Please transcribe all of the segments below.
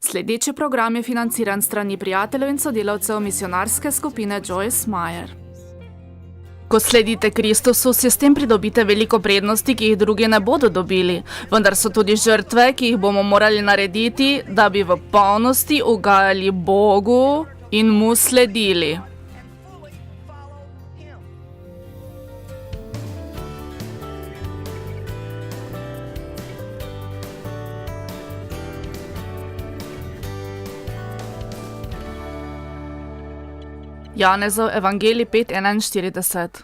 Sledeči program je financiran strani prijateljev in sodelavcev misionarske skupine Joyce Meyer. Ko sledite Kristusu, si s tem pridobite veliko prednosti, ki jih drugi ne bodo dobili, vendar so tudi žrtve, ki jih bomo morali narediti, da bi v polnosti ugajali Bogu in mu sledili. Janezov evangelij 5:41.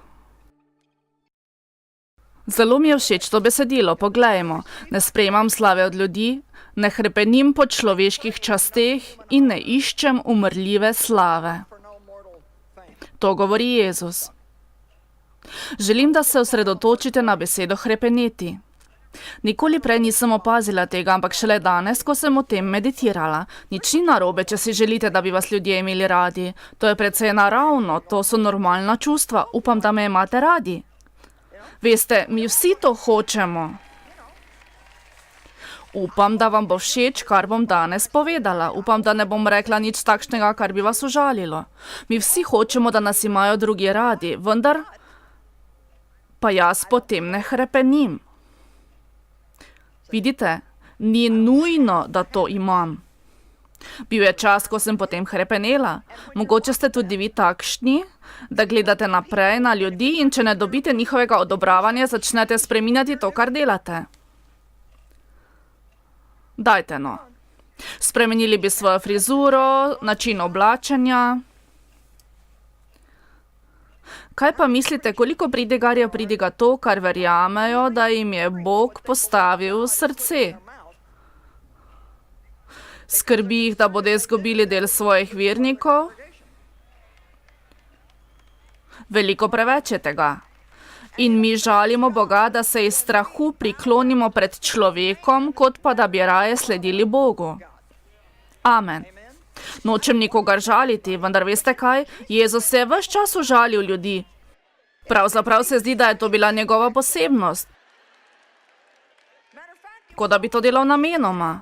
Zelo mi je všeč to besedilo, poglejmo. Ne sprejemam slave od ljudi, ne hrepenim po človeških časteh in ne iščem umrljive slave. To govori Jezus. Želim, da se osredotočite na besedo hrepeneti. Nikoli prej nisem opazila tega, ampak šele danes, ko sem o tem meditirala. Nič ni narobe, če si želite, da bi vas ljudje imeli radi. To je precej naravno, to so normalna čustva. Upam, da me imate radi. Veste, mi vsi to hočemo. Upam, da vam bo všeč, kar bom danes povedala. Upam, da ne bom rekla nič takšnega, kar bi vas užalilo. Mi vsi hočemo, da nas imajo drugi radi, vendar pa jaz potem ne hrepenim. Vidite, ni nujno, da to imam. Bil je čas, ko sem potem hrepenela. Mogoče ste tudi vi takšni, da gledate naprej na ljudi in če ne dobite njihovega odobravanja, začnete spreminjati to, kar delate. Dajte no. Spremenili bi svojo frizuro, način oblačenja. Kaj pa mislite, koliko pridiga to, kar verjamejo, da jim je Bog postavil v srce? Skrbi jih, da bodo izgubili del svojih vernikov? Veliko preveč je tega. In mi žalimo Boga, da se iz strahu priklonimo pred človekom, kot pa da bi raje sledili Bogu. Amen. Nočem nikogar žaliti, vendar veste kaj? Jezus se je ves čas užalil ljudi. Pravzaprav se zdi, da je to bila njegova posebnost. Kot da bi to delal namenoma.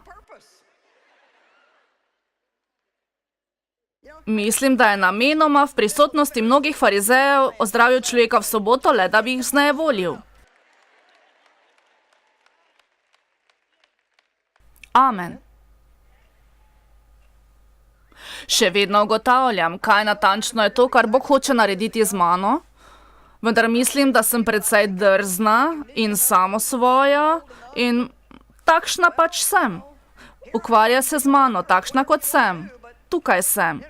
Mislim, da je namenoma v prisotnosti mnogih farizejev ozdravil človeka v soboto, le da bi jih vznejevolil. Amen. Še vedno ugotavljam, kaj natančno je to, kar Bog hoče narediti z mano, vendar mislim, da sem precej drzna in samosvoja in takšna pač sem. Ukvarja se z mano, takšna kot sem. Tukaj sem.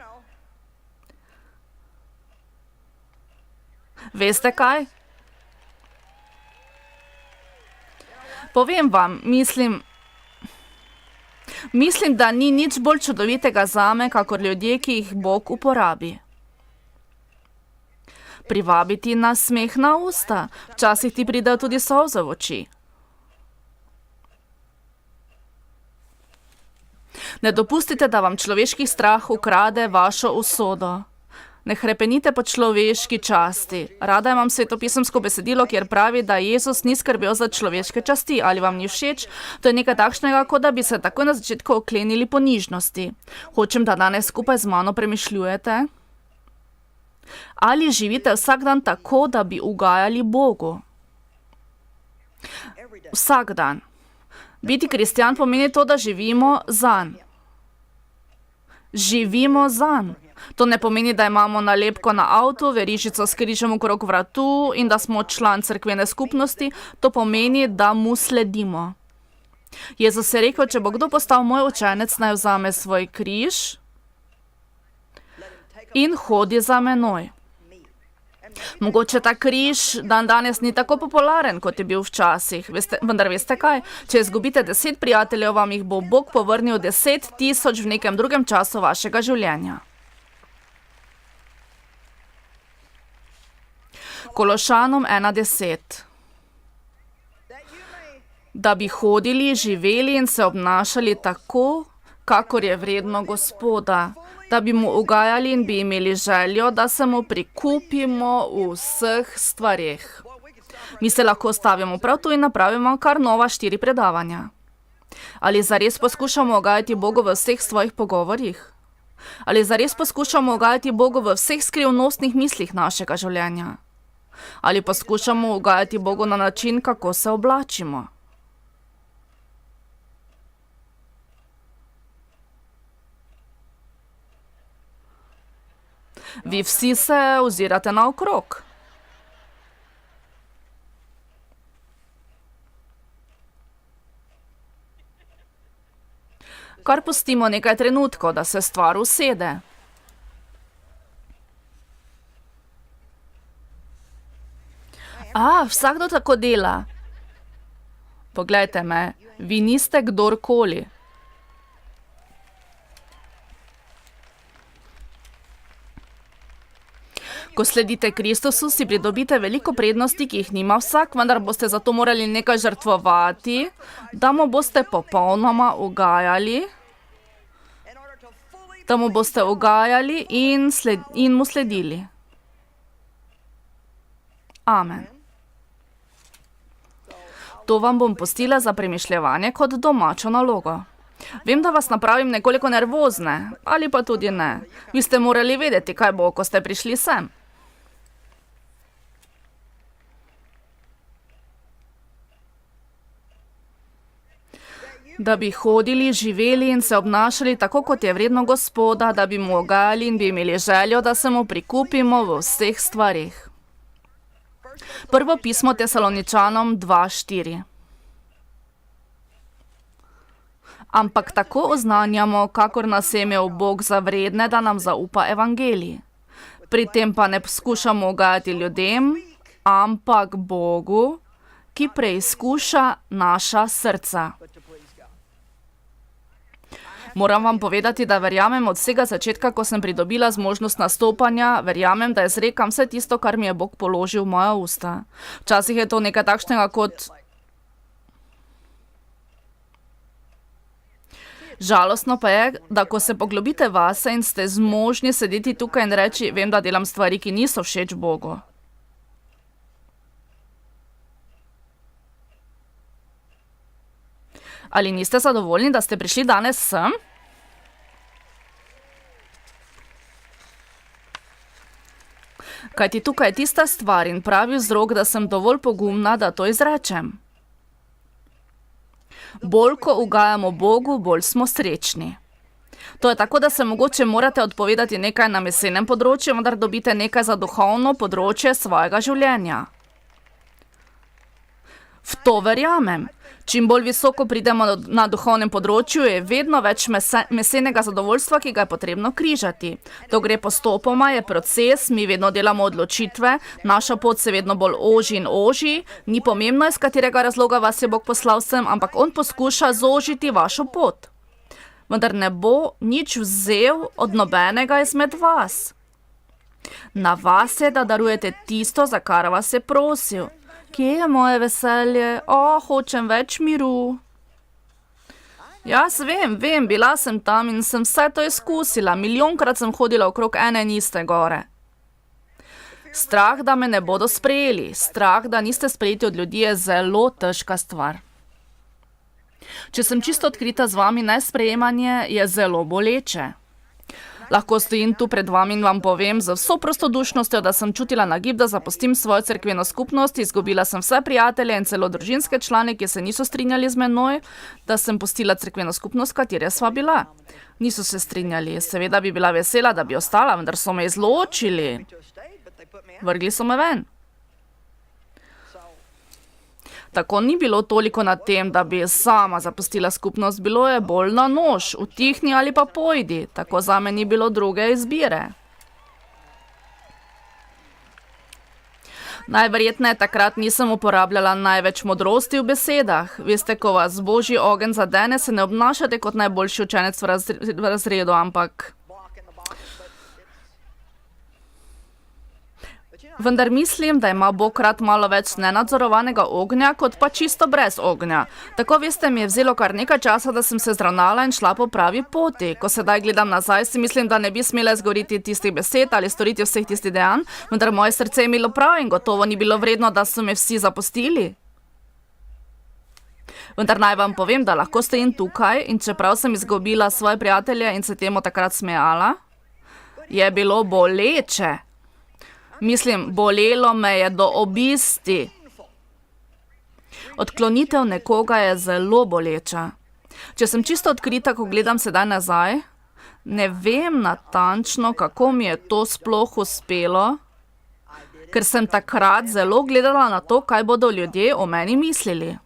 Veste kaj? Povem vam, Mislim, da ni nič bolj čudovitega zame, kakor ljudje, ki jih Bog uporabi. Privabiti nas smeh na usta, včasih ti pridejo tudi solze v oči. Ne dopustite, da vam človeški strah ukrade vašo usodo. Ne hrepenite po človeški časti. Rada imam svetopisemsko besedilo, kjer pravi, da Jezus ni skrbel za človeške časti. Ali vam ni všeč? To je nekaj takšnega, kot da bi se takoj na začetku oklenili ponižnosti. Hočem, da danes skupaj z mano premišljujete. Ali živite vsak dan tako, da bi ugajali Bogu? Vsak dan. Biti kristjan pomeni to, da živimo zanj. Živimo zanj. To ne pomeni, da imamo nalepko na avtu, verižico s križem okrog vratu in da smo član cerkvene skupnosti. To pomeni, da mu sledimo. Jezus je rekel, če bo kdo postal moj učenec, naj vzame svoj križ in hodi za menoj. Mogoče ta križ danes ni tako popularen, kot je bil včasih. Vendar veste kaj? Če izgubite 10 prijateljev, vam jih bo Bog povrnil 10.000 v nekem drugem času vašega življenja. Kološanom 1:10. Da bi hodili, živeli in se obnašali tako, kakor je vredno Gospoda. Da bi mu ugajali in bi imeli željo, da se mu prikupimo v vseh stvareh. Mi se lahko stavimo prav tu in napravimo kar nova 4 predavanja. Ali zares poskušamo ugajati Bogu v vseh svojih pogovorjih? Ali zares poskušamo ugajati Bogu v vseh skrivnostnih mislih našega življenja? Ali poskušamo ugajati Bogu na način, kako se oblačimo? Vi vsi se ozirate naokrog. Kar pustimo nekaj trenutkov, da se stvar usede. Vsakdo tako dela. Poglejte me, vi niste kdorkoli. Ko sledite Kristusu, si pridobite veliko prednosti, ki jih nima vsak, vendar boste zato morali nekaj žrtvovati, da mu boste popolnoma ugajali, in mu sledili. Amen. To vam bom pustila za premišljevanje kot domačo nalogo. Vem, da vas napravim nekoliko nervozne, ali pa tudi ne. Vi ste morali vedeti, kaj bo, ko ste prišli sem. Da bi hodili, živeli in se obnašali tako, kot je vredno Gospoda, da bi mu ugajali in bi imeli željo, da se mu prikupimo v vseh stvarih. Prvo pismo Tesaloničanom 2:4. Ampak tako oznanjamo, kakor nas je imel Bog za vredne, da nam zaupa evangelij. Pri tem pa ne poskušamo ugajati ljudem, ampak Bogu, ki preizkuša naša srca. Moram vam povedati, da verjamem od vsega začetka, ko sem pridobila zmožnost nastopanja, verjamem, da izrekam vse tisto, kar mi je Bog položil v moja usta. Včasih je to nekaj takšnega kot... Žalostno pa je, da ko se poglobite vase in ste zmožni sedeti tukaj in reči, vem, da delam stvari, ki niso všeč Bogu. Ali niste zadovoljni, da ste prišli danes sem? Kajti tukaj je tista stvar in pravi vzrok, da sem dovolj pogumna, da to izrečem. Bolj, ko ugajamo Bogu, bolj smo srečni. To je tako, da se mogoče morate odpovedati nekaj na mesenem področju, vendar dobite nekaj za duhovno področje svojega življenja. V to verjamem. Čim bolj visoko pridemo na duhovnem področju, je vedno več mesenega zadovoljstva, ki ga je potrebno križati. To gre postopoma, je proces, mi vedno delamo odločitve, naša pot se vedno bolj oži in oži, ni pomembno, iz katerega razloga vas je Bog poslal sem, ampak on poskuša zožiti vašo pot. Vendar ne bo nič vzel od nobenega izmed vas. Na vas je, da darujete tisto, za kar vas je prosil. Kje je moje veselje? Hočem več miru. Jaz vem, bila sem tam in sem vse to izkusila. Milijonkrat sem hodila okrog ene in iste gore. Strah, da me ne bodo sprejeli. Strah, da niste sprejeti od ljudi, je zelo težka stvar. Če sem čisto odkrita z vami, nesprejemanje je zelo boleče. Lahko stojim tu pred vami in vam povem z vso prostodušnostjo, da sem čutila nagib, da zapustim svojo cerkveno skupnost, izgubila sem vse prijatelje in celo družinske člane, ki se niso strinjali z menoj, da sem pustila cerkveno skupnost, katere sva bila. Niso se strinjali, seveda bi bila vesela, da bi ostala, vendar so me izločili. Vrgli so me ven. Tako ni bilo toliko na tem, da bi sama zapustila skupnost, bilo je bolj na nož, utihni ali pa pojdi, tako zame ni bilo druge izbire. Najverjetneje takrat nisem uporabljala največ modrosti v besedah. Veste, ko vas Božji ogenj zadene, se ne obnašate kot najboljši učenec v razredu, ampak... Vendar mislim, da ima Bog rad malo več nenadzorovanega ognja, kot pa čisto brez ognja. Tako veste, mi je vzelo kar nekaj časa, da sem se zravnala in šla po pravi poti. Ko sedaj gledam nazaj, si mislim, da ne bi smela izgovoriti tistih besed ali storiti vseh tistih dejanj, vendar moje srce je imelo prav in gotovo ni bilo vredno, da so me vsi zapustili. Vendar naj vam povem, da lahko stojim tukaj in čeprav sem izgubila svoje prijatelje in se temu takrat smejala, je bilo boleče. Mislim, bolelo me je do obisti. Odklonitev nekoga je zelo boleča. Če sem čisto odkrita, ko gledam sedaj nazaj, ne vem natančno, kako mi je to sploh uspelo, ker sem takrat zelo gledala na to, kaj bodo ljudje o meni mislili.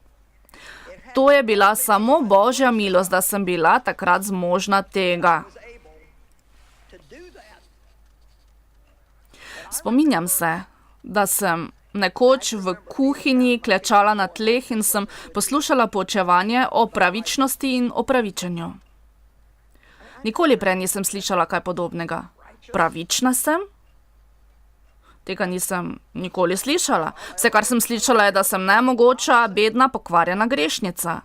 To je bila samo Božja milost, da sem bila takrat zmožna tega. Spominjam se, da sem nekoč v kuhinji klečala na tleh in sem poslušala poučevanje o pravičnosti in opravičenju. Nikoli prej nisem slišala kaj podobnega. Pravična sem? Tega nisem nikoli slišala. Vse, kar sem slišala, je, da sem nemogoča, bedna, pokvarjena grešnica.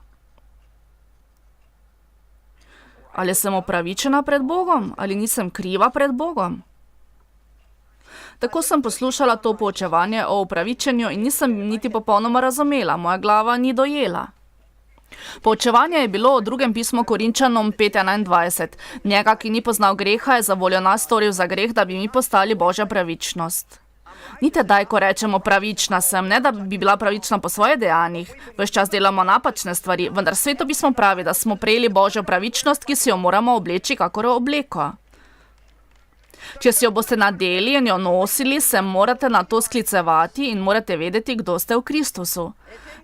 Ali sem opravičena pred Bogom? Ali nisem kriva pred Bogom? Tako sem poslušala to poučevanje o opravičenju in nisem niti popolnoma razumela. Moja glava ni dojela. Poučevanje je bilo o drugem pismu Korinčanom 5:21. Njega, ki ni poznal greha, je za voljo nas storil za greh, da bi mi postali Božja pravičnost. Ni tedaj, ko rečemo pravična sem, ne da bi bila pravična po svojih dejanjih. Ves čas delamo napačne stvari, vendar Sveto pismo pravi, da smo prejeli Božjo pravičnost, ki si jo moramo obleči kakor obleko. Če si jo boste nadeli in jo nosili, se morate na to sklicevati in morate vedeti, kdo ste v Kristusu.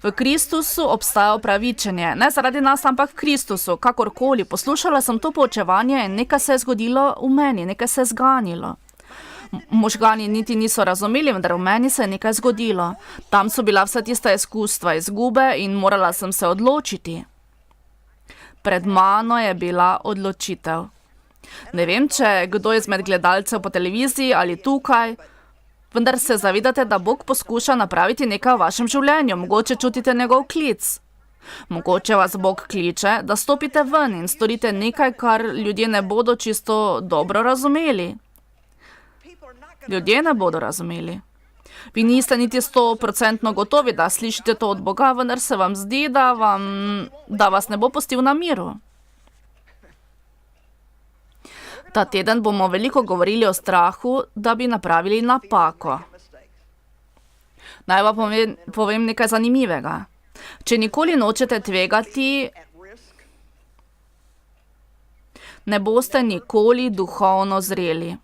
V Kristusu obstaja opravičenje, ne zaradi nas, ampak v Kristusu, kakorkoli. Poslušala sem to poučevanje in nekaj se je zgodilo v meni, nekaj se je zganilo. Možgani niti niso razumeli, vendar v meni se je nekaj zgodilo. Tam so bila vsa tista izkustva, izgube in morala sem se odločiti. Pred mano je bila odločitev. Ne vem, če kdo izmed gledalcev po televiziji ali tukaj, vendar se zavedate, da Bog poskuša napraviti nekaj v vašem življenju. Mogoče čutite njegov klic. Mogoče vas Bog kliče, da stopite ven in storite nekaj, kar ljudje ne bodo čisto dobro razumeli. Ljudje ne bodo razumeli. Vi niste niti 100% gotovi, da slišite to od Boga, vendar se vam zdi, da vas ne bo pustil na miru. Ta teden bomo veliko govorili o strahu, da bi napravili napako. Naj vam povem nekaj zanimivega. Če nikoli nočete tvegati, ne boste nikoli duhovno zreli.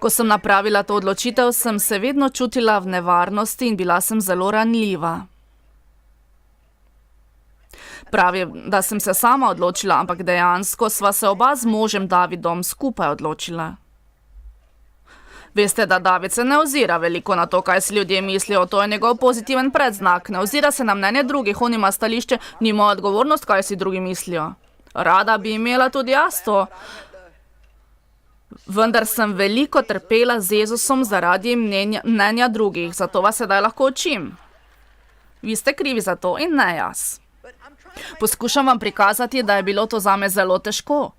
Ko sem napravila to odločitev, sem se vedno čutila v nevarnosti in bila sem zelo ranljiva. Pravi, da sem se sama odločila, ampak dejansko sva se oba z možem Davidom skupaj odločila. Veste, da David se ne ozira veliko na to, kaj si ljudje mislijo, to je njegov pozitiven predznak. Ne ozira se na mnenje drugih, on ima stališče, nima odgovornost, kaj si drugi mislijo. Rada bi imela tudi jaz to. Vendar sem veliko trpela z Jezusom zaradi mnenja drugih, zato vas sedaj lahko učim. Vi ste krivi za to in ne jaz. Poskušam vam prikazati, da je bilo to zame zelo težko.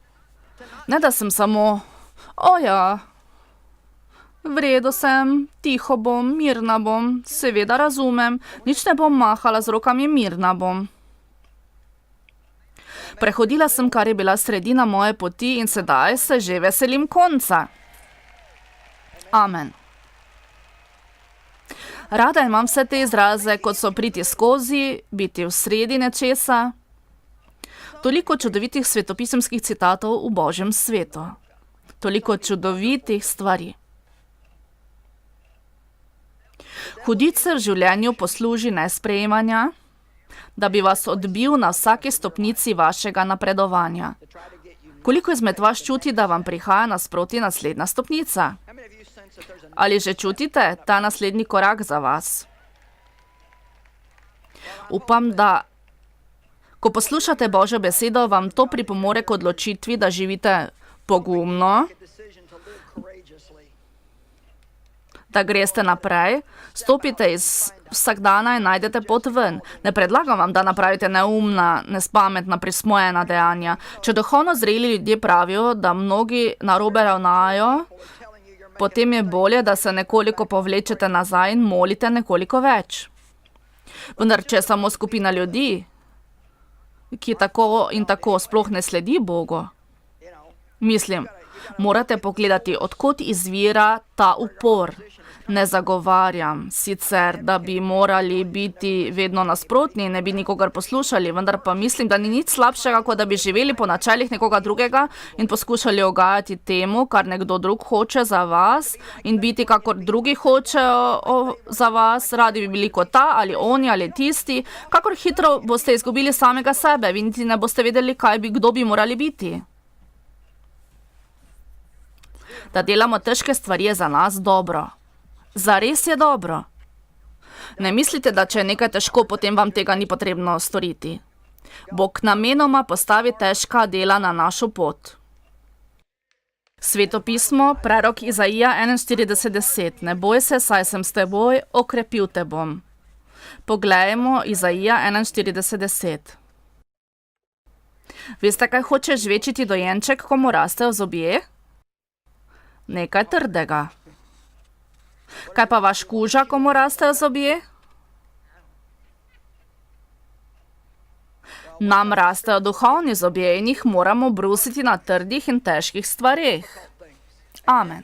Ne, da sem samo, v redu sem, tiho bom, mirna bom, seveda razumem, nič ne bom mahala z rokami, mirna bom. Prehodila sem, kar je bila sredina moje poti in sedaj se že veselim konca. Amen. Rada imam vse te izraze, kot so priti skozi, biti v sredi nečesa. Toliko čudovitih svetopisemskih citatov v Božjem svetu. Toliko čudovitih stvari. Hudič se v življenju posluži nesprejemanja, da bi vas odbil na vsaki stopnici vašega napredovanja. Koliko izmed vas čuti, da vam prihaja nasproti naslednja stopnica? Ali že čutite ta naslednji korak za vas? Upam, da ko poslušate Božjo besedo, vam to pripomore k odločitvi, da živite pogumno, da greste naprej, stopite iz vsakdana in najdete pot ven. Ne predlagam vam, da napravite neumna, nespametna, prismojena dejanja. Če duhovno zreli ljudje pravijo, da mnogi narobe ravnajo, potem je bolje, da se nekoliko povlečete nazaj in molite nekoliko več. Vendar, če je samo skupina ljudi, ki tako in tako sploh ne sledi Bogu, mislim, morate pogledati, od kod izvira ta upor. Ne zagovarjam sicer, da bi morali biti vedno nasprotni in ne bi nikogar poslušali, vendar pa mislim, da ni nič slabšega, kot da bi živeli po načelih nekoga drugega in poskušali ugajati temu, kar nekdo drug hoče za vas in biti, kakor drugi hočejo za vas, radi bi bili kot ta ali oni ali tisti, kakor hitro boste izgubili samega sebe, vi niti ne boste vedeli, kdo bi morali biti. Da delamo težke stvari je za nas dobro. Zares je dobro. Ne mislite, da če je nekaj težko, potem vam tega ni potrebno storiti. Bog namenoma postavi težka dela na našo pot. Svetopismo, prerok Izaija 41:10. Ne boj se, saj sem s teboj, okrepil te bom. Poglejmo Izaija 41:10. Veste, kaj hoče žvečiti dojenček, ko mu rastejo zobje? Nekaj trdega. Kaj pa vaš kuža, ko mu rastejo zobje? Nam rastejo duhovni zobje in jih moramo brusiti na trdih in težkih stvareh. Amen.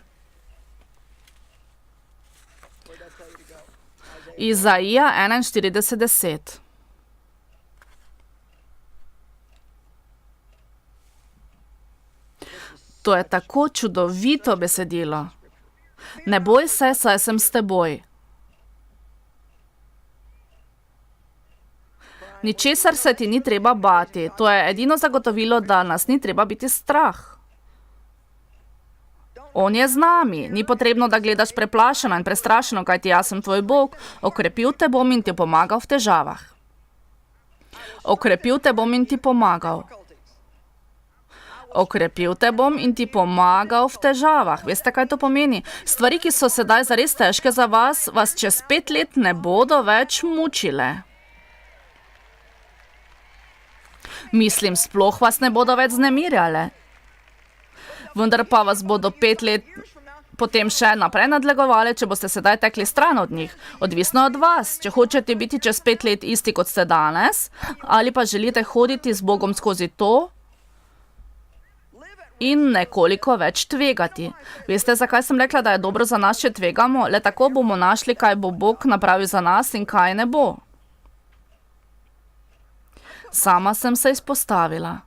Izaija 41:10. To je tako čudovito besedilo. Ne boj se, saj sem s teboj. Ničesar se ti ni treba bati. To je edino zagotovilo, da nas ni treba biti strah. On je z nami. Ni potrebno, da gledaš preplašeno in prestrašeno, kajti jaz sem tvoj Bog. Okrepil te bom in ti pomagal v težavah. Okrepil te bom in ti pomagal. Okrepil te bom in ti pomagal v težavah. Veste, kaj to pomeni? Stvari, ki so sedaj zares težke za vas, vas čez 5 let ne bodo več mučile. Mislim, sploh vas ne bodo več znemirjale. Vendar pa vas bodo 5 let potem še naprej nadlegovale, če boste sedaj tekli stran od njih. Odvisno od vas, če hočete biti čez 5 let isti, kot ste danes, ali pa želite hoditi z Bogom skozi to in nekoliko več tvegati. Veste, zakaj sem rekla, da je dobro za nas, če tvegamo? Le tako bomo našli, kaj bo Bog napravil za nas in kaj ne bo. Sama sem se izpostavila.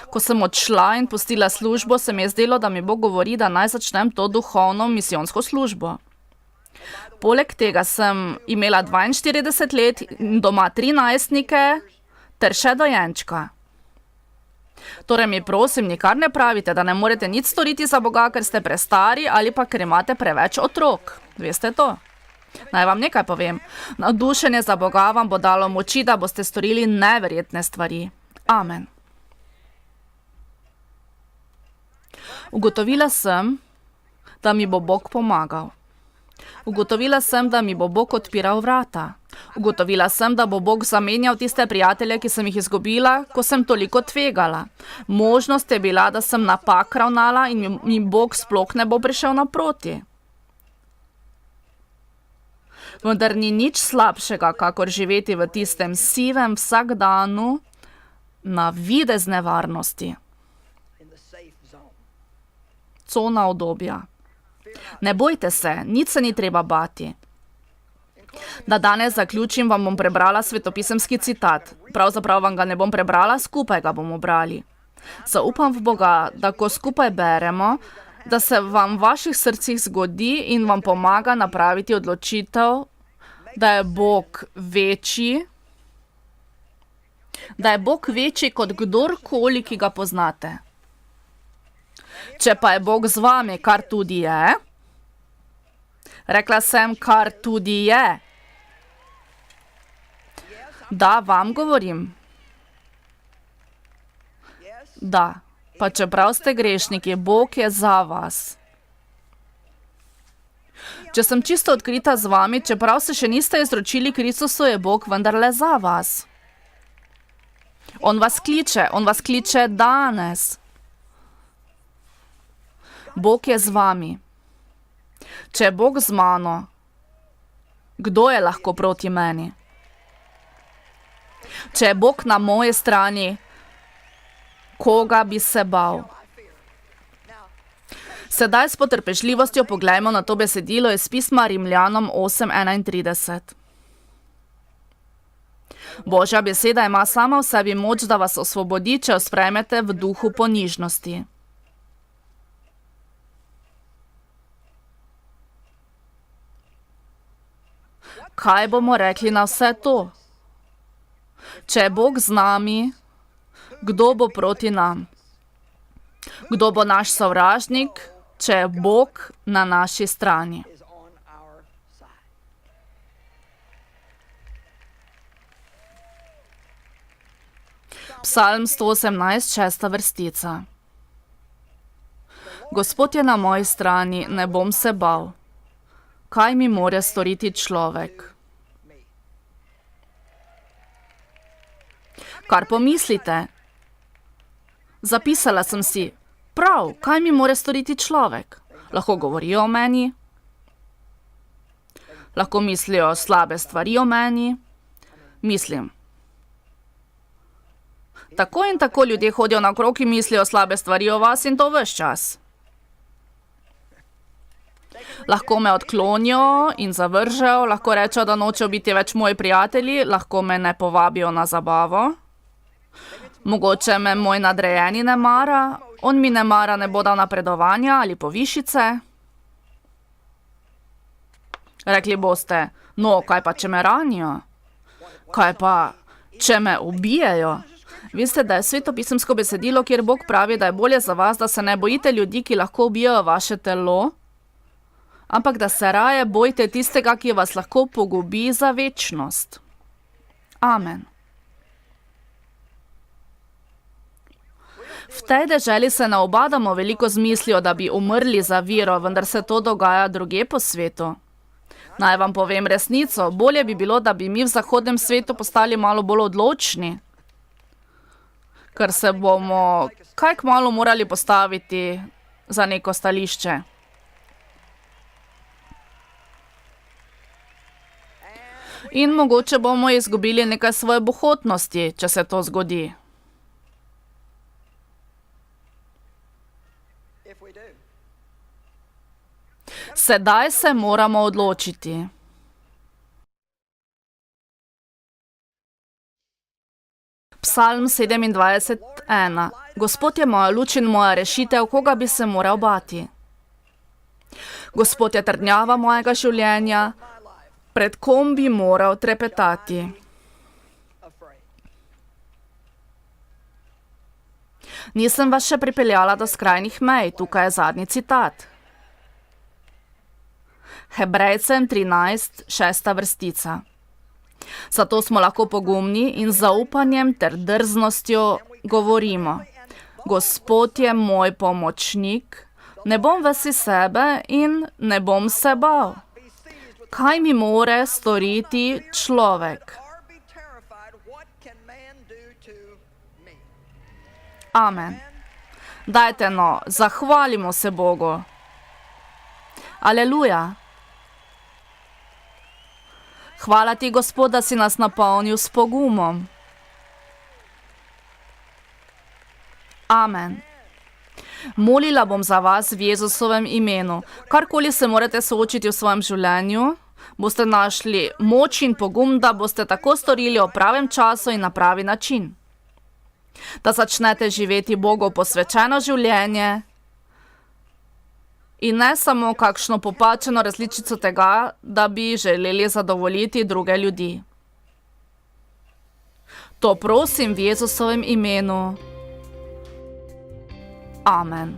Ko sem odšla in pustila službo, se mi je zdelo, da mi Bog govori, da naj začnem to duhovno misijonsko službo. Poleg tega sem imela 42 let in doma 3 najstnike ter še dojenčka. Torej mi prosim, nikar ne pravite, da ne morete nič storiti za Boga, ker ste prestari ali pa ker imate preveč otrok. Veste to? Naj vam nekaj povem. Navdušenje za Boga vam bo dalo moči, da boste storili neverjetne stvari. Amen. Ugotovila sem, da mi bo Bog pomagal. Ugotovila sem, da mi bo Bog odpiral vrata. Ugotovila sem, da bo Bog zamenjal tiste prijatelje, ki sem jih izgubila, ko sem toliko tvegala. Možnost je bila, da sem napak ravnala in mi Bog sploh ne bo prišel naproti. Vendar ni nič slabšega, kakor živeti v tistem sivem vsakdanu navidezne varnosti. Cona udobja. Ne bojte se, nič se ni treba bati. Da danes zaključim, vam bom prebrala svetopisemski citat. Pravzaprav vam ga ne bom prebrala, skupaj ga bomo brali. Zaupam v Boga, da ko skupaj beremo, da se vam v vaših srcih zgodi in vam pomaga napraviti odločitev, da je Bog večji, kot kdorkoli, ki ga poznate. Če pa je Bog z vami, kar tudi je, rekla sem, kar tudi je, da, vam govorim. Da, pa čeprav ste grešniki, Bog je za vas. Če sem čisto odkrita z vami, čeprav se še niste izročili Kristusu, je Bog vendarle za vas. On vas kliče danes. Bog je z vami. Če je Bog z mano, kdo je lahko proti meni? Če je Bog na moji strani, koga bi se bal? Sedaj s potrpežljivostjo poglejmo na to besedilo iz pisma Rimljanom 8:31. Božja beseda ima sama v sebi moč, da vas osvobodi, če jo sprejmete v duhu ponižnosti. Kaj bomo rekli na vse to? Če je Bog z nami, kdo bo proti nam? Kdo bo naš sovražnik, če je Bog na naši strani? Psalm 118, 6. vrstica. Gospod je na moji strani, ne bom se bal. Kaj mi more storiti človek? Kar pomislite? Zapisala sem si, prav, kaj mi more storiti človek? Lahko govorijo o meni? Lahko mislijo slabe stvari o meni? Mislim. Tako in tako ljudje hodijo naokrog in mislijo slabe stvari o vas in to ves čas. Lahko me odklonijo in zavržejo, lahko rečejo, da nočejo biti več moji prijatelji, lahko me ne povabijo na zabavo. Mogoče me moj nadrejeni ne mara, on mi ne mara, ne bo dal napredovanja ali povišice. Rekli boste, no, kaj pa, če me ranijo? Kaj pa, če me ubijejo? Veste, da je svetopisemsko besedilo, kjer Bog pravi, da je bolje za vas, da se ne bojite ljudi, ki lahko ubijajo vaše telo, ampak da se raje bojite tistega, ki vas lahko pogubi za večnost. Amen. V tej deželi se ne obadamo veliko z mislijo, da bi umrli za vero, vendar se to dogaja drugje po svetu. Naj vam povem resnico, bolje bi bilo, da bi mi v zahodnem svetu postali malo bolj odločni, ker se bomo kaj kmalu morali postaviti za neko stališče. In mogoče bomo izgubili nekaj svoje bohotnosti, če se to zgodi. Sedaj se moramo odločiti. Psalm 27:1. Gospod je moja luč in moja rešitev, koga bi se moral bati? Gospod je trdnjava mojega življenja, pred kom bi moral trepetati? Nisem vas še pripeljala do skrajnih mej, tukaj je zadnji citat. Hebrejcem 13, 6. vrstica. Zato smo lahko pogumni in z zaupanjem ter drznostjo govorimo: Gospod je moj pomočnik, ne bom ves iz sebe in ne bom se bal. Kaj mi more storiti človek? Amen. Dajte no, zahvalimo se Bogu. Aleluja. Hvala ti, Gospod, da si nas napolnil s pogumom. Amen. Molila bom za vas v Jezusovem imenu. Karkoli se morate soočiti v svojem življenju, boste našli moč in pogum, da boste tako storili o pravem času in na pravi način. Da začnete živeti Bogu posvečeno življenje in ne samo kakšno popačeno različico tega, da bi želeli zadovoljiti druge ljudi. To prosim v Jezusovem imenu. Amen.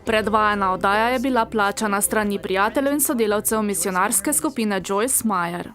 Predvajana oddaja je bila plačana s strani prijateljev in sodelavcev misionarske skupine Joyce Meyer.